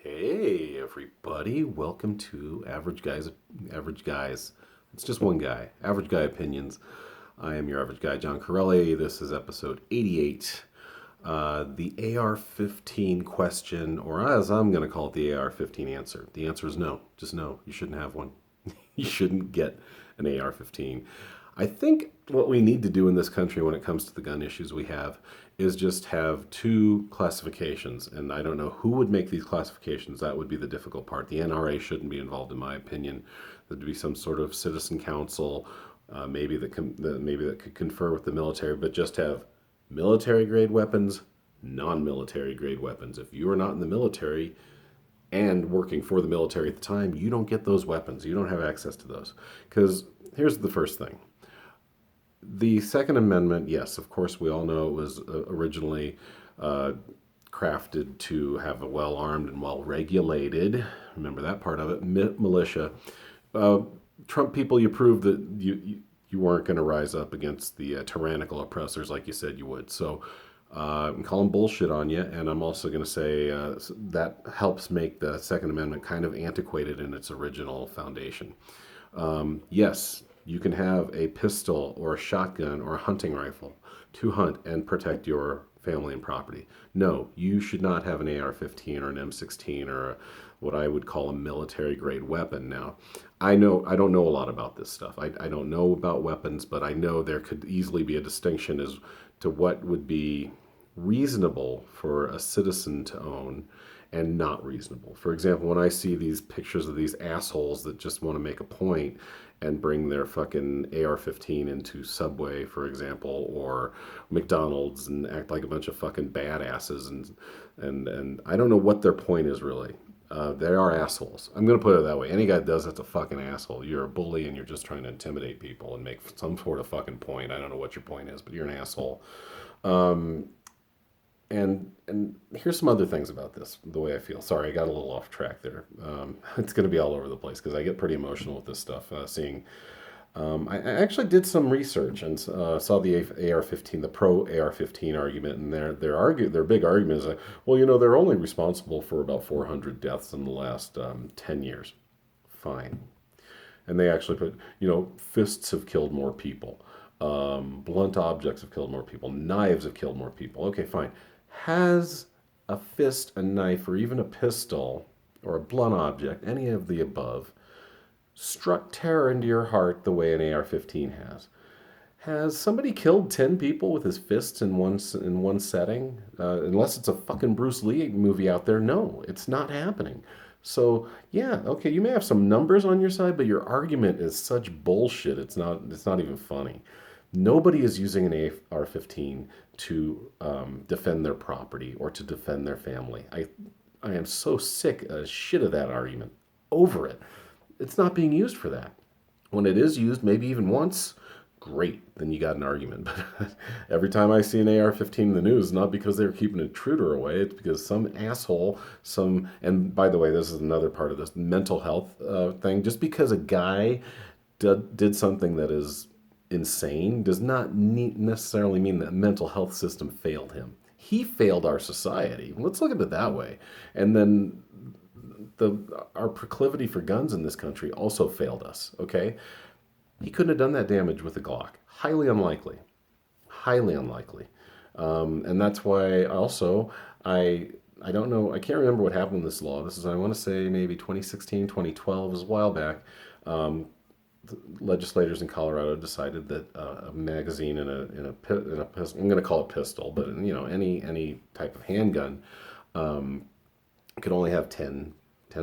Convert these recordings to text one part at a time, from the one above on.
Hey everybody, welcome to Average Guys. It's just one guy, Average Guy Opinions. I am your average guy, John Corelli. This is episode 88. The AR-15 question, or as I'm going to call it, the AR-15 answer. The answer is no, just no. You shouldn't have one. You shouldn't get an AR-15. I think what we need to do in this country when it comes to the gun issues we have is just have two classifications. And I don't know who would make these classifications. That would be the difficult part. The NRA shouldn't be involved, in my opinion. There'd be some sort of citizen council, maybe that could confer with the military, but just have military grade weapons, non-military grade weapons. If you are not in the military and working for the military at the time, you don't get those weapons. You don't have access to those. Because here's the first thing. The Second Amendment, yes, of course, we all know it was originally crafted to have a well armed and well regulated, remember that part of it, militia. Trump people, you proved that you weren't going to rise up against the tyrannical oppressors like you said you would. So I'm calling bullshit on you, and I'm also going to say that helps make the Second Amendment kind of antiquated in its original foundation. Yes, you can have a pistol or a shotgun or a hunting rifle to hunt and protect your family and property. No, you should not have an AR-15 or an M16 or what I would call a military grade weapon. Now, I don't know a lot about this stuff. I don't know about weapons, but I know there could easily be a distinction as to what would be reasonable for a citizen to own and not reasonable. For example, when I see these pictures of these assholes that just want to make a point and bring their fucking AR-15 into Subway, for example, or McDonald's and act like a bunch of fucking badasses, and I don't know what their point is really. They are assholes. I'm going to put it that way. Any guy that does that's a fucking asshole. You're a bully and you're just trying to intimidate people and make some sort of fucking point. I don't know what your point is, but you're an asshole. And here's some other things about this, the way I feel. Sorry, I got a little off track there. It's going to be all over the place because I get pretty emotional with this stuff. I actually did some research and saw the AR-15, the pro AR-15 argument, and their big argument is like, well, they're only responsible for about 400 deaths in the last 10 years. Fine. And they actually put, fists have killed more people. Blunt objects have killed more people. Knives have killed more people. Okay, fine. Has a fist, a knife, or even a pistol, or a blunt object, any of the above, struck terror into your heart the way an AR-15 has? Has somebody killed 10 people with his fists in one setting? Unless it's a fucking Bruce Lee movie out there, no, it's not happening. So yeah, okay, you may have some numbers on your side, but your argument is such bullshit. It's not even funny. Nobody is using an AR-15 to defend their property or to defend their family. I am so sick as shit of that argument. Over it. It's not being used for that. When it is used, maybe even once, great, then you got an argument. But every time I see an AR-15 in the news, not because they're keeping an intruder away, it's because some asshole, and by the way, this is another part of this mental health thing. Just because a guy did something that is insane does not necessarily mean that the mental health system failed him. He failed our society. Let's look at it that way. And then our proclivity for guns in this country also failed us, okay? He couldn't have done that damage with a Glock. Highly unlikely. Highly unlikely. And that's why also I don't know, I can't remember what happened with this law. This is, I want to say, maybe 2016, 2012, it was a while back. Legislators in Colorado decided that a magazine in a pistol, I'm going to call it pistol, but any type of handgun could only have 10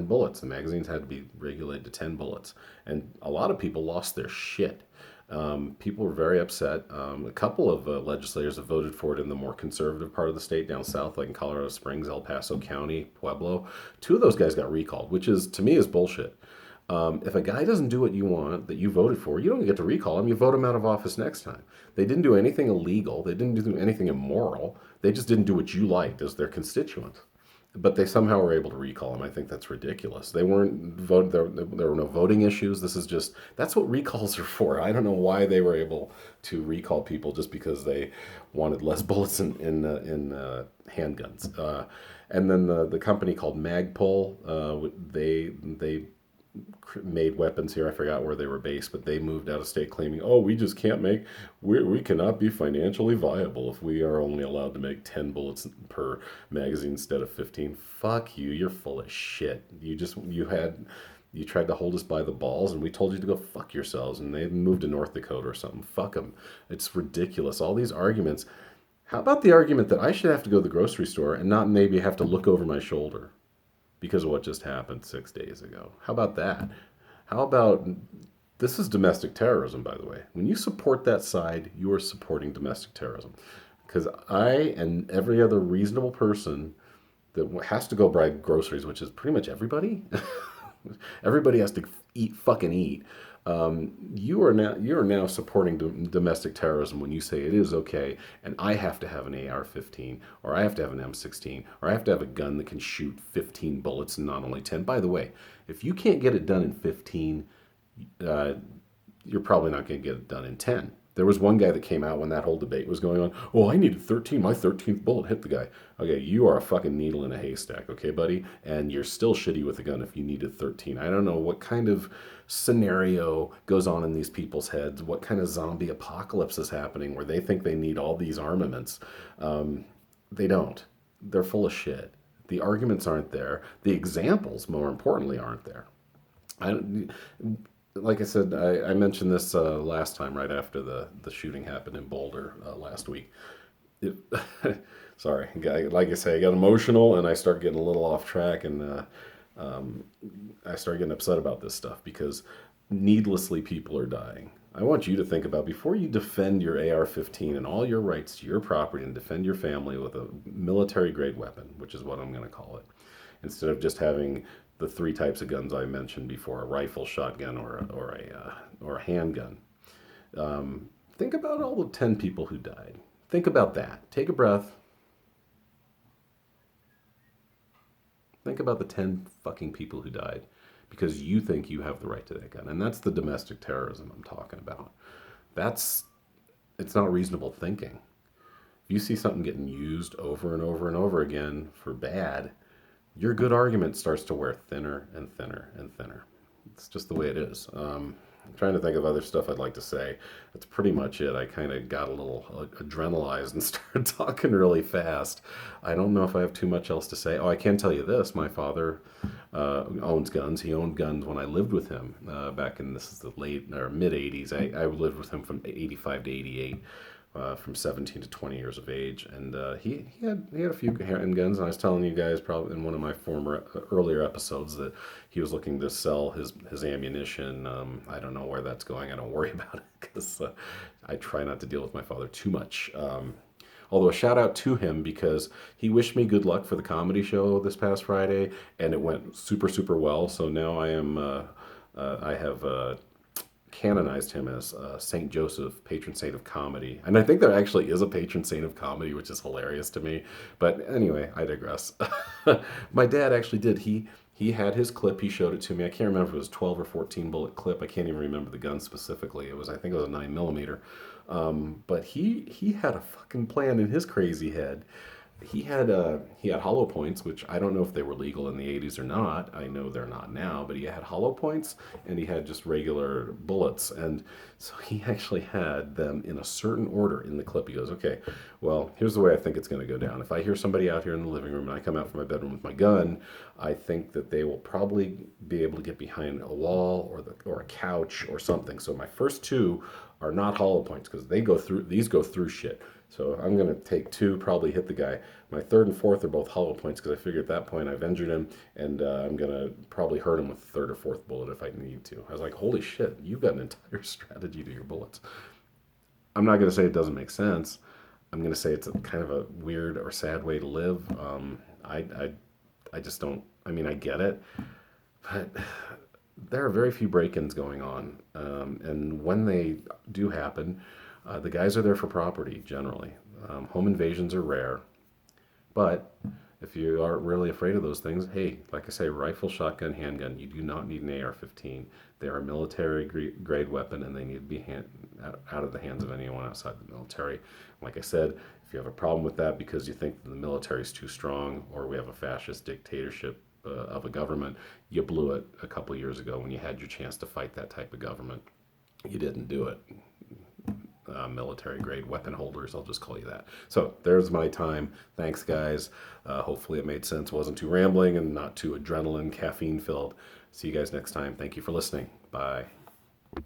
bullets. The magazines had to be regulated to 10 bullets, and a lot of people lost their shit. People were very upset. A couple of legislators have voted for it in the more conservative part of the state down south, like in Colorado Springs, El Paso County, Pueblo. Two of those guys got recalled, which is, to me, is bullshit. If a guy doesn't do what you want, that you voted for, you don't get to recall him. You vote him out of office next time. They didn't do anything illegal. They didn't do anything immoral. They just didn't do what you liked as their constituent. But they somehow were able to recall him. I think that's ridiculous. They weren't voted. There were no voting issues. That's what recalls are for. I don't know why they were able to recall people just because they wanted less bullets in handguns. And then the company called Magpul, they made weapons here. I forgot where they were based, but they moved out of state claiming, oh, we just can't make, we cannot be financially viable if we are only allowed to make 10 bullets per magazine instead of 15. Fuck you, you're full of shit. You tried to hold us by the balls and we told you to go fuck yourselves, and they moved to North Dakota or something. Fuck them. It's ridiculous. All these arguments. How about the argument that I should have to go to the grocery store and not maybe have to look over my shoulder because of what just happened 6 days ago? How about that? How about this is domestic terrorism, by the way. When you support that side, you are supporting domestic terrorism. Because I and every other reasonable person that has to go buy groceries, which is pretty much everybody, everybody has to eat, fucking eat. You are now supporting domestic terrorism when you say it is okay, and I have to have an AR-15, or I have to have an M16, or I have to have a gun that can shoot 15 bullets and not only 10. By the way, if you can't get it done in 15, uh, you're probably not going to get it done in 10. There was one guy that came out when that whole debate was going on. Oh, I needed 13. My 13th bullet hit the guy. Okay, you are a fucking needle in a haystack, okay, buddy? And you're still shitty with a gun if you needed 13. I don't know what kind of scenario goes on in these people's heads, what kind of zombie apocalypse is happening where they think they need all these armaments. They don't. They're full of shit. The arguments aren't there. The examples, more importantly, aren't there. I, like I said, I mentioned this last time, right after the shooting happened in Boulder last week. It, sorry, like I say, I got emotional and I start getting a little off track, and I start getting upset about this stuff because needlessly people are dying. I want you to think about, before you defend your AR-15 and all your rights to your property and defend your family with a military grade weapon, which is what I'm going to call it, instead of just having the three types of guns I mentioned before: a rifle, shotgun, or a handgun. Think about all the 10 people who died. Think about that. Take a breath. Think about the 10 fucking people who died because you think you have the right to that gun. And that's the domestic terrorism I'm talking about. It's not reasonable thinking. If you see something getting used over and over and over again for bad, your good argument starts to wear thinner and thinner and thinner. It's just the way it is. I'm trying to think of other stuff I'd like to say. That's pretty much it. I kind of got a little adrenalized and started talking really fast. I don't know if I have too much else to say. Oh, I can tell you this. My father owns guns. He owned guns when I lived with him back in, this is the late or mid 80s. I lived with him from 85 to 88. From 17 to 20 years of age, and he had a few handguns. And I was telling you guys probably in one of my former earlier episodes that he was looking to sell his ammunition. I don't know where that's going. I don't worry about it because I try not to deal with my father too much. Although a shout out to him because he wished me good luck for the comedy show this past Friday, and it went super super well. So now I have canonized him as Saint Joseph, patron saint of comedy. And I think there actually is a patron saint of comedy, which is hilarious to me. But anyway, I digress. My dad actually did. He had his clip. He showed it to me. I can't remember if it was 12 or 14 bullet clip. I can't even remember the gun specifically. I think it was a 9 millimeter. But he had a fucking plan in his crazy head. He had hollow points, which I don't know if they were legal in the 80s or not. I know they're not now, but he had hollow points and he had just regular bullets. And so he actually had them in a certain order in the clip. He goes, okay, well, here's the way I think it's going to go down. If I hear somebody out here in the living room and I come out from my bedroom with my gun, I think that they will probably be able to get behind a wall or a couch or something. So my first two are not hollow points because these go through shit. So I'm going to take two, probably hit the guy. My third and fourth are both hollow points because I figure at that point I've injured him, and I'm going to probably hurt him with the third or fourth bullet if I need to. I was like, holy shit, you've got an entire strategy to your bullets. I'm not going to say it doesn't make sense. I'm going to say it's a kind of a weird or sad way to live. I just don't, I mean, I get it, but there are very few break-ins going on. And when they do happen, the guys are there for property, generally. Home invasions are rare. But if you aren't really afraid of those things, hey, like I say, rifle, shotgun, handgun, you do not need an AR-15. They are a military grade weapon, and they need to be out of the hands of anyone outside the military. Like I said, If you have a problem with that because you think the military is too strong or we have a fascist dictatorship of a government, you blew it a couple years ago when you had your chance to fight that type of government. You didn't do it. Military grade weapon holders, I'll just call you that. So there's my time. Thanks, guys. Hopefully it made sense, wasn't too rambling and not too adrenaline, caffeine filled. See you guys next time. Thank you for listening. Bye.